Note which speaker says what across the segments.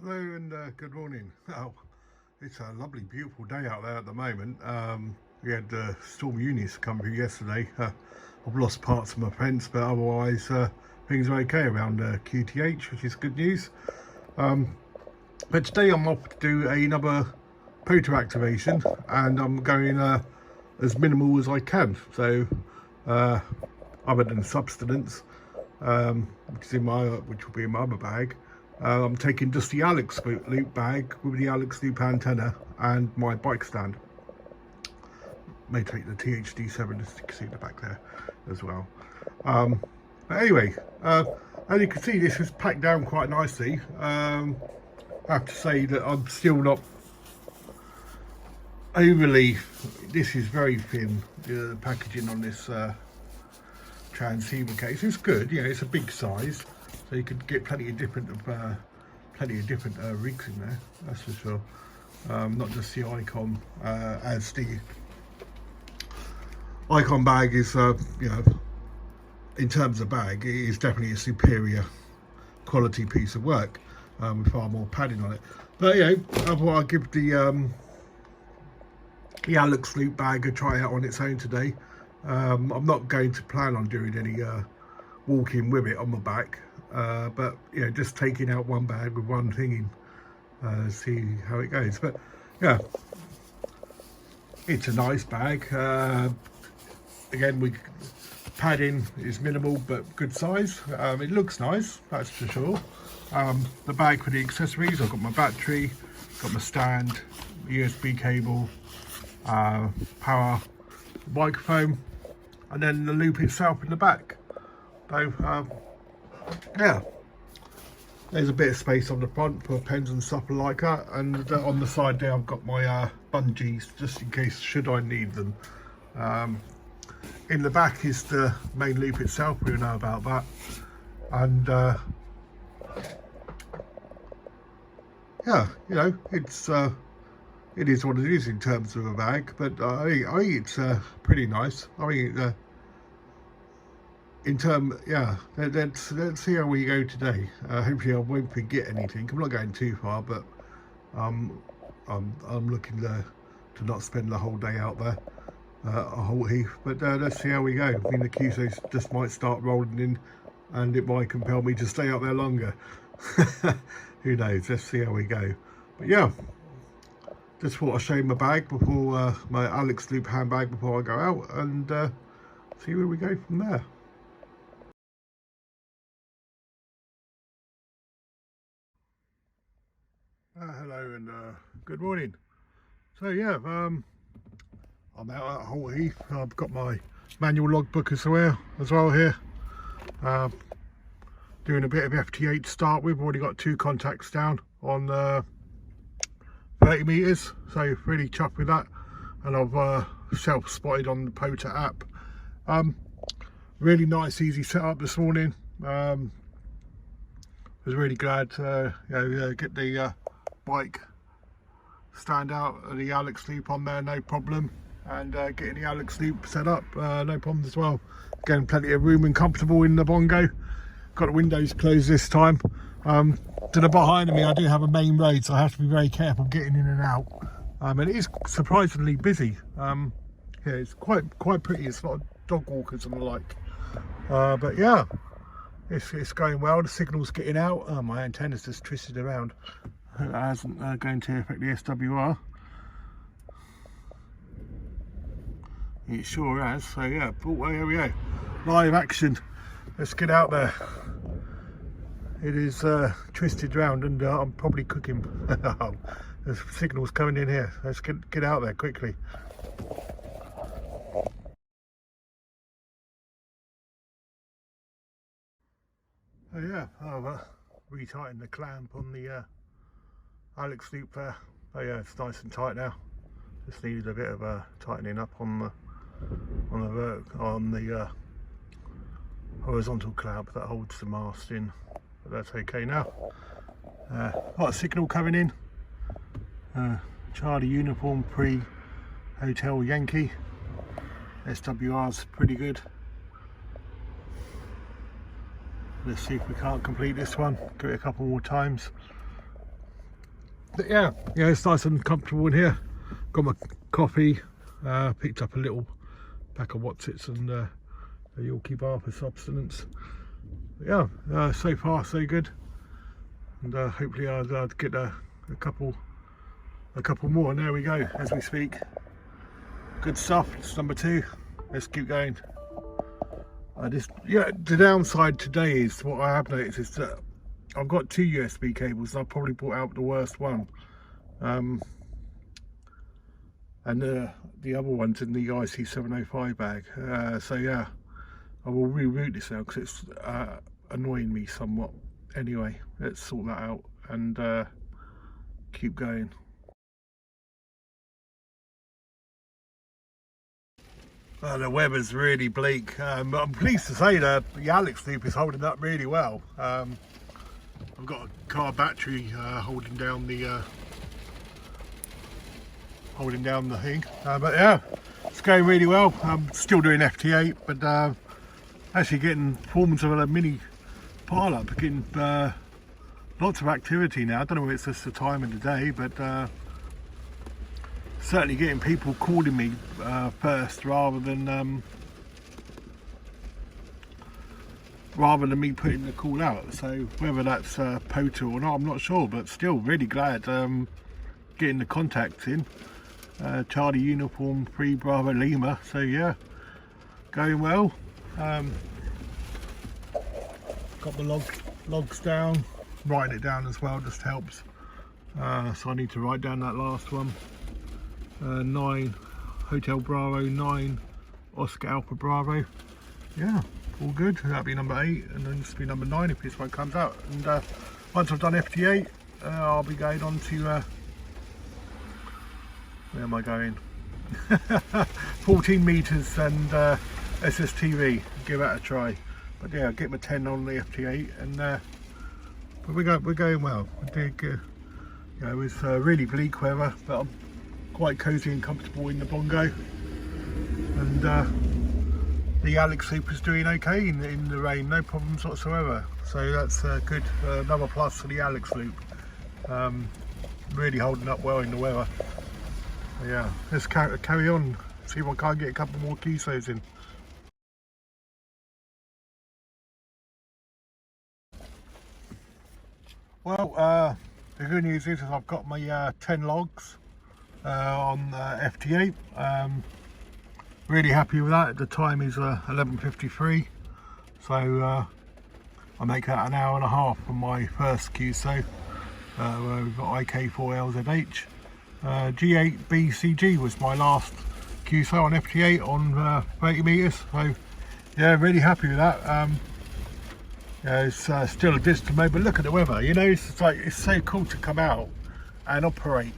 Speaker 1: Hello and good morning. Oh, it's a lovely, beautiful day out there at the moment. We had Storm Eunice come through yesterday. I've lost parts of my fence, but otherwise things are okay around QTH, which is good news. But today I'm off to do another POTA activation, and I'm going as minimal as I can. So, other than substance, which will be in my other bag. I'm taking just the Alex loop bag with the Alex loop antenna and my bike stand. May take the THD7 just to see the back there as well. But anyway, as you can see, this is packed down quite nicely. I have to say that I'm still not overly, this is very thin, the packaging on this transceiver case. It's good, you know, it's a big size, so you could get plenty of different rigs in there, that's for sure. Not just the Icon, as the Icon bag is, you know, in terms of bag, it is definitely a superior quality piece of work with far more padding on it. But you know, I thought I'd give the Alex loop bag a try out on its own today. I'm not going to plan on doing any walking with it on my back, but you know, just taking out one bag with one thing in, see how it goes. But yeah, it's a nice bag. Again, padding is minimal but good size. It looks nice, that's for sure. The bag for the accessories, I've got my battery, got my stand, USB cable, power, microphone, and then the loop itself in the back. So yeah, there's a bit of space on the front for pens and stuff like that, and on the side there I've got my bungees just in case should I need them. In the back is the main loop itself, we know about that, and yeah, you know, it is what it is in terms of a bag, but I think it's pretty nice. I mean, yeah, let's see how we go today. Hopefully I won't forget anything. I'm not going too far, but I'm looking to not spend the whole day out there, a whole heath. But let's see how we go. I mean, the QSOs just might start rolling in, and it might compel me to stay out there longer. Who knows? Let's see how we go. But yeah, just thought I'd show you my bag before my Alex loop handbag before I go out, and see where we go from there. Hello and good morning. So yeah, I'm out at Holt Heath. I've got my manual logbook as well here. Doing a bit of FT8 to start with. Already got 2 contacts down on 30 meters, so really chuffed with that. And I've self-spotted on the POTA app. Really nice, easy setup this morning. Was really glad to get the bike stand out, the Alex loop on there, no problem, and getting the Alex loop set up, no problem as well. Again, plenty of room and comfortable in the Bongo. Got the windows closed this time. To the behind of me, I do have a main road, so I have to be very careful getting in and out. And it is surprisingly busy. Yeah, it's quite pretty. It's a lot of dog walkers and the like. But yeah, it's going well. The signal's getting out. My antenna's just twisted around. That isn't going to affect the SWR. It sure has. So yeah, here we go. Live action. Let's get out there. It is twisted round, and I'm probably cooking. There's signals coming in here. Let's get out there quickly. Oh yeah, I've retightened the clamp on the Alex loop there. Oh yeah, it's nice and tight now. Just needed a bit of tightening up on the horizontal clamp that holds the mast in, but that's okay now. Got a signal coming in. Charlie uniform pre Hotel Yankee. SWR's pretty good. Let's see if we can't complete this one. Give it a couple more times. But yeah, it's nice and comfortable in here. Got my coffee, picked up a little pack of Watsits and a Yorkie bar for substance. But yeah, so far so good, and hopefully I'll get a couple more, and there we go as we speak. Good stuff. It's number 2. Let's keep going. The downside today is, what I have noticed is that I've got 2 USB cables and I've probably brought out the worst one, and the other one's in the IC705 bag. So yeah, I will reroute this now because it's annoying me somewhat. Anyway, let's sort that out and keep going. The weather's really bleak, but I'm pleased to say that the Alex loop is holding up really well. I've got a car battery holding down the thing, but yeah, it's going really well. I'm still doing FT8, but actually getting performance of a mini pile up, getting lots of activity now. I don't know if it's just the time of the day, but certainly getting people calling me first rather than me putting the call out. So whether that's POTA or not, I'm not sure, but still really glad getting the contacts in. Charlie Uniform 3 Bravo Lima. So yeah, going well. Got the logs down, writing it down as well just helps. So I need to write down that last one. 9 Hotel Bravo, 9 Oscar Alpha Bravo. Yeah, all good. That'll be number 8, and then this will be number 9 if this one comes out. And once I've done FT8, I'll be going on to where am I going? 14 meters and SSTV. Give that a try. But yeah, get my 10 on the FT8, and but we're going well. We're doing good. You know, it's really bleak weather, but I'm quite cosy and comfortable in the Bongo, and the Alex loop is doing okay in the rain, no problems whatsoever. So that's good. Another plus for the Alex loop. Really holding up well in the weather. So yeah, let's carry on. See if I can't get a couple more QSOs in. Well, the good news is I've got my 10 logs on FT8. Really happy with that. The time is 11:53, so I make that an hour and a half from my first QSO, where we've got IK4LZH. G-08BCG was my last QSO on FT8 on 30 meters. So yeah, really happy with that. Yeah, it's still a distant mode, but look at the weather. You know, it's like, it's so cool to come out and operate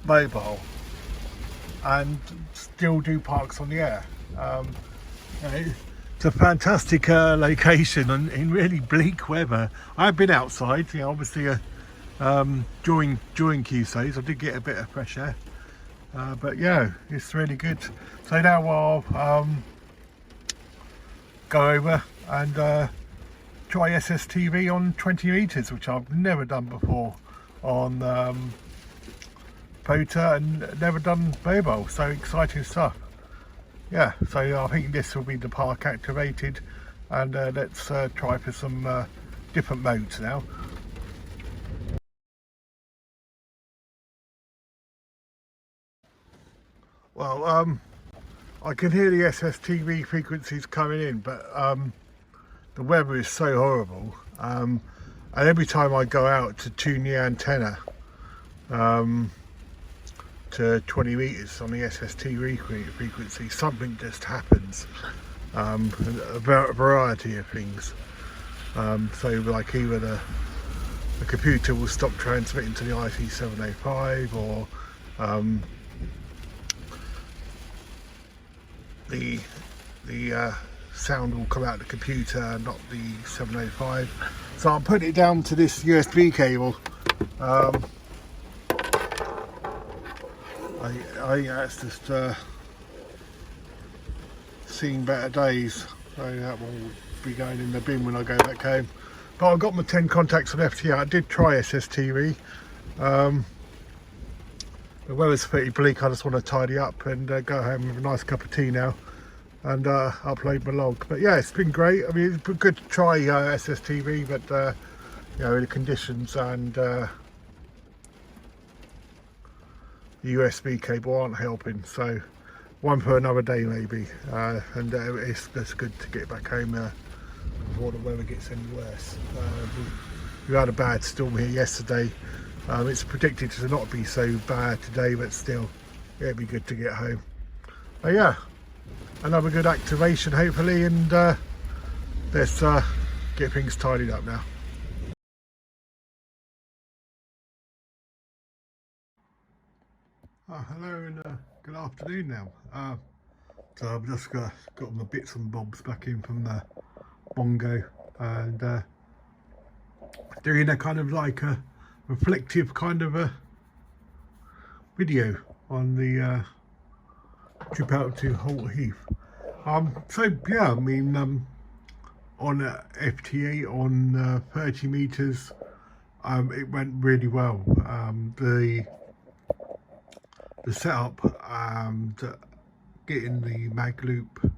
Speaker 1: mobile and still do parks on the air. You know, it's a fantastic location, and in really bleak weather. I've been outside, you know, obviously during QSOs I did get a bit of fresh air, but yeah, it's really good. So now I'll go over and try SSTV on 20 meters, which I've never done before on POTA, and never done mobile. So exciting stuff. Yeah, so I think this will be the park activated, and let's try for some different modes now. Well, I can hear the SSTV frequencies coming in, but the weather is so horrible, and every time I go out to tune the antenna to 20 meters on the SSTV frequency, something just happens. A variety of things. So like either the computer will stop transmitting to the IC705, or the sound will come out of the computer, not the 705. So I'm putting it down to this USB cable. That's just seen better days, so that will be going in the bin when I go back home. But I've got my 10 contacts on FT8. I did try SSTV, The weather's pretty bleak. I just want to tidy up and go home with a nice cup of tea now and upload my log. But yeah, it's been great. I mean, it's been good to try SSTV, but you know, the conditions and the USB cable aren't helping. So one for another day maybe. And it's good to get back home before the weather gets any worse. We had a bad storm here yesterday. It's predicted to not be so bad today, but still, it'd be good to get home. But yeah, another good activation hopefully, and let's get things tidied up now. Hello and good afternoon now. So I've just got my bits and bobs back in from the BONGO and doing a kind of like a reflective kind of a video on the trip out to Holt Heath. So yeah, I mean on FT8 on 30 meters, it went really well. The setup and getting the mag loop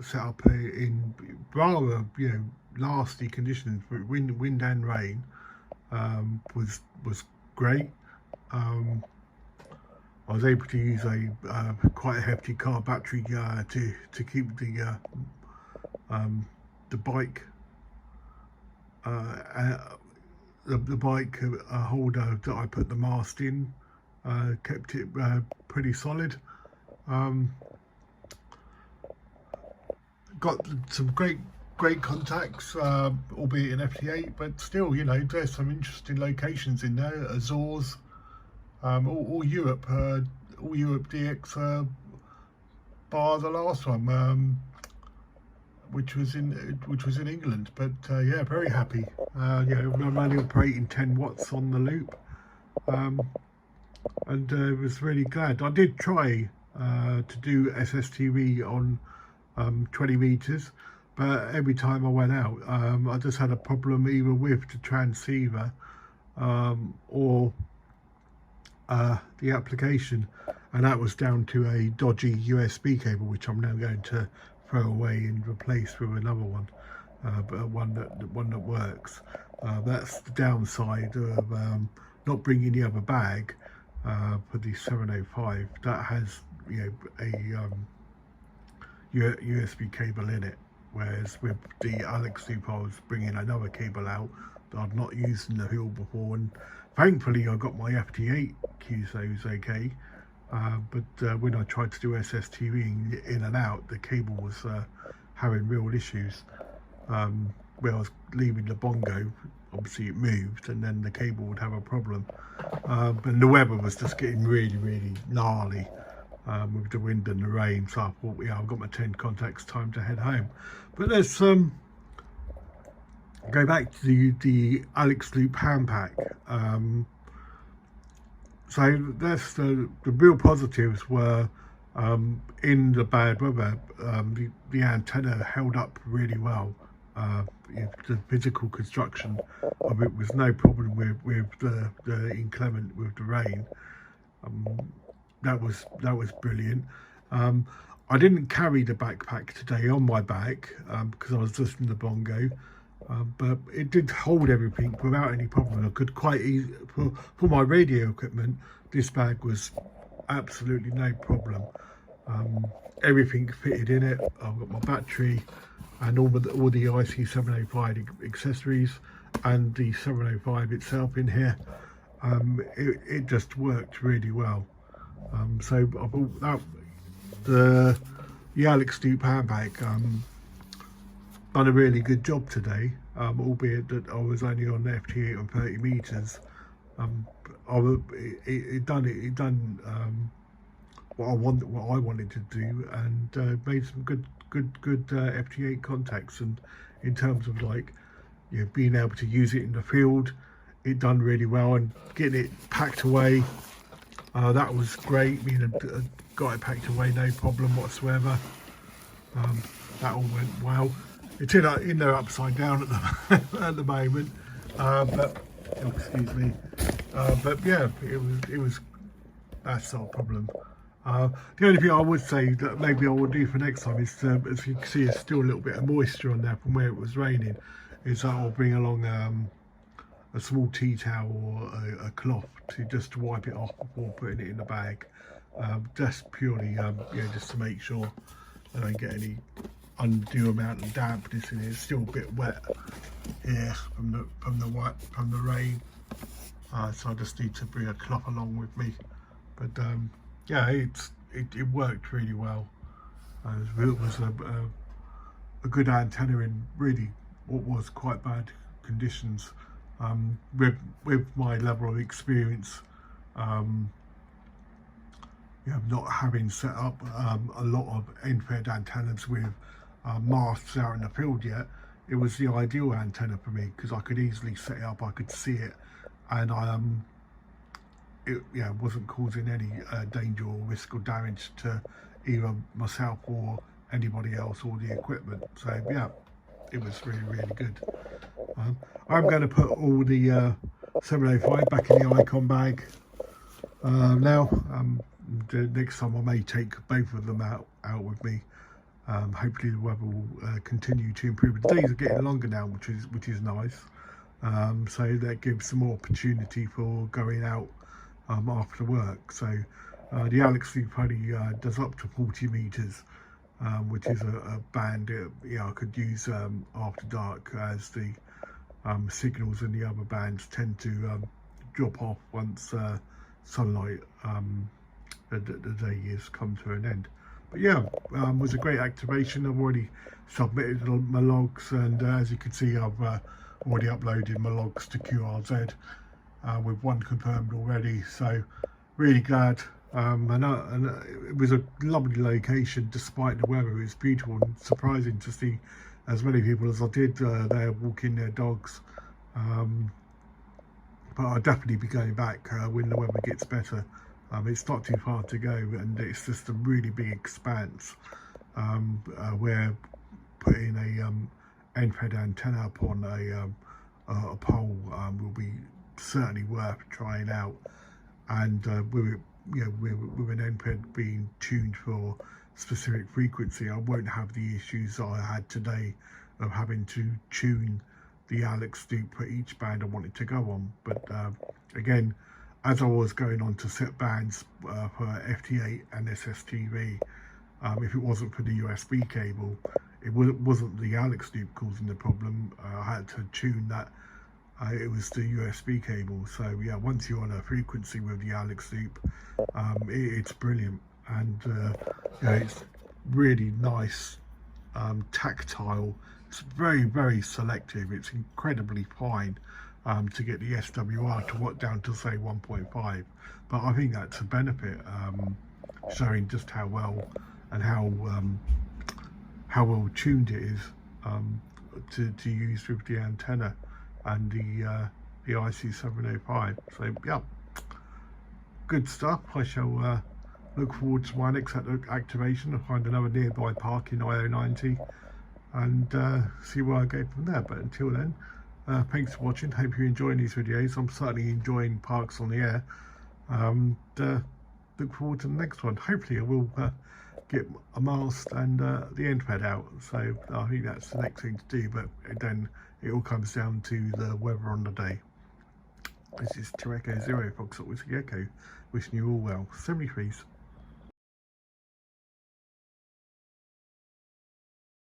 Speaker 1: set up in rather, you know, nasty conditions, wind and rain, was great. I was able to use a quite a hefty car battery to keep the bike the bike holder that I put the mast in, kept it pretty solid. Got some great contacts, albeit in FT8, but still, you know, there's some interesting locations in there. Azores, all Europe DX, bar the last one, which was in England. But yeah, very happy. You know, I'm only operating 10 watts on the loop, and was really glad. I did try to do SSTV on 20 meters, but every time I went out, I just had a problem either with the transceiver or the application, and that was down to a dodgy USB cable, which I'm now going to throw away and replace with another one, but one that works. That's the downside of not bringing the other bag for the 705 that has, you know, a USB cable in it, whereas with the Alex loop I was bringing another cable out that I'd not used in the hill before, and thankfully I got my FT8 QSOs okay, but when I tried to do SSTV in and out, the cable was having real issues. Where I was leaving the BONGO, obviously it moved and then the cable would have a problem, and the weather was just getting really gnarly with the wind and the rain, so I thought, yeah, I've got my 10 contacts, time to head home. But let's go back to the Alex Loop hand pack. So that's the real positives were, in the bad weather, the antenna held up really well. The physical construction of it was no problem with the inclement with the rain. That was brilliant. I didn't carry the backpack today on my back because I was just in the BONGO, but it did hold everything without any problem. I could quite easily, for my radio equipment, this bag was absolutely no problem. Everything fitted in it. I've got my battery and all the IC705 accessories and the 705 itself in here. It just worked really well. So I thought that the Alex Loop handbag done a really good job today, albeit that I was only on the FT8 on 30 meters. It done what I wanted to do, and made some good FT8 contacts. And in terms of, like, you know, being able to use it in the field, it done really well, and getting it packed away, that was great. I mean, got it packed away, no problem whatsoever. That all went well. It's in there upside down at the at the moment, but excuse me. But yeah, it was that's not a problem. The only thing I would say that maybe I will do for next time is, as you can see, there's still a little bit of moisture on there from where it was raining, is that I'll bring along a small tea towel or a cloth to just wipe it off before putting it in the bag. Just purely, just to make sure I don't get any undue amount of dampness in it. It's still a bit wet here from the rain, so I just need to bring a cloth along with me. But yeah, it worked really well. It was a good antenna in really what was quite bad conditions. With my level of experience, not having set up a lot of end-fed antennas with masts out in the field yet, it was the ideal antenna for me because I could easily set it up, I could see it, and it wasn't causing any danger or risk or damage to either myself or anybody else or the equipment. So yeah, it was really good. I'm going to put all the 705 back in the icon bag now. The next time I may take both of them out with me. Hopefully the weather will continue to improve. The days are getting longer now, which is nice. So that gives some more opportunity for going out after work. So the Alex Loop only does up to 40 meters, which is a band I could use after dark, as the signals in the other bands tend to drop off once sunlight, the day has come to an end. But yeah, it was a great activation. I've already submitted my logs, and as you can see, I've already uploaded my logs to QRZ with one confirmed already. So really glad. And it was a lovely location despite the weather. It was beautiful and surprising to see as many people as I did there walking their dogs. But I'll definitely be going back when the weather gets better. It's not too far to go, and it's just a really big expanse where putting a end-fed antenna up on a pole will be certainly worth trying out. And with an end-fed being tuned for specific frequency, I won't have the issues that I had today of having to tune the Alex Loop for each band I wanted to go on. But again, as I was going on to set bands for FT8 and SSTV, if it wasn't for the USB cable, it wasn't the Alex Loop causing the problem. I had to tune that. It was the USB cable. So yeah, once you're on a frequency with the Alex Loop, it's brilliant, and it's really nice, tactile. It's very selective. It's incredibly fine to get the SWR to down to say 1.5, but I think that's a benefit, showing just how well and how well tuned it is to use with the antenna and the IC705. So yeah, good stuff. I shall look forward to my next activation and find another nearby park in IO90 and see where I go from there. But until then, thanks for watching. Hope you're enjoying these videos. I'm certainly enjoying parks on the air. Look forward to the next one. Hopefully I will get a mast and the end fed out. So I think that's the next thing to do, but then it all comes down to the weather on the day. This is 2E0FWE, wishing you all well. 73s.